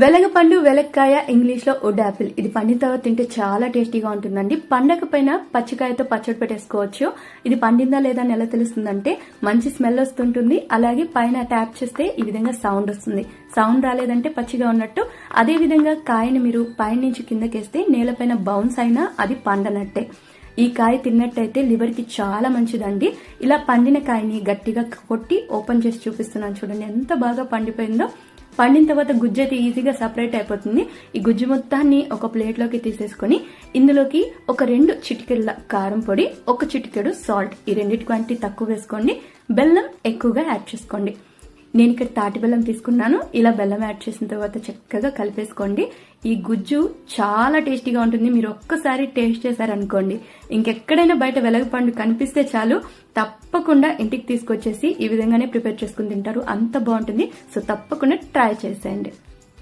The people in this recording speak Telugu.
వెలగపండు, వెలక్కాయ, ఇంగ్లీష్ లో వుడ్ యాపిల్. ఇది పండిన తర్వాత తింటే చాలా టేస్టీగా ఉంటుందండి. పండగపైన పచ్చికాయతో పచ్చడి పెట్టేసుకోవచ్చు. ఇది పండిందా లేదా అని ఎలా తెలుస్తుందంటే మంచి స్మెల్ వస్తుంటుంది. అలాగే పైన ట్యాప్ చేస్తే ఈ విధంగా సౌండ్ వస్తుంది. సౌండ్ రాలేదంటే పచ్చిగా ఉన్నట్టు. అదే విధంగా కాయని మీరు పైనుంచి కిందకేస్తే నేలపైన బౌన్స్ అయినా అది పండనట్టే. ఈ కాయ తిన్నట్టయితే లివర్ కి చాలా మంచిదండి. ఇలా పండిన కాయని గట్టిగా కొట్టి ఓపెన్ చేసి చూపిస్తున్నాను చూడండి ఎంత బాగా పండిపోయిందో. పండిన తర్వాత గుజ్జు అయితే ఈజీగా సపరేట్ అయిపోతుంది. ఈ గుజ్జు మొత్తాన్ని ఒక ప్లేట్ లోకి తీసేసుకుని ఇందులోకి ఒక 2 చిటికెళ్ళ కారం పొడి, 1 చిటికెడు సాల్ట్, ఈ రెండింటి క్వాంటిటీ తక్కువ వేసుకోండి. బెల్లం ఎక్కువగా యాడ్ చేసుకోండి. నేను ఇక్కడ తాటి బెల్లం తీసుకున్నాను. ఇలా బెల్లం యాడ్ చేసిన తర్వాత చక్కగా కలిపేసుకోండి. ఈ గుజ్జు చాలా టేస్టీగా ఉంటుంది. మీరు ఒక్కసారి టేస్ట్ చేశారనుకోండి, ఇంకెక్కడైనా బయట వెలగపండు కనిపిస్తే చాలు తప్పకుండా ఇంటికి తీసుకొచ్చేసి ఈ విధంగానే ప్రిపేర్ చేసుకుని తింటారు. అంత బాగుంటుంది. సో తప్పకుండా ట్రై చేసేయండి.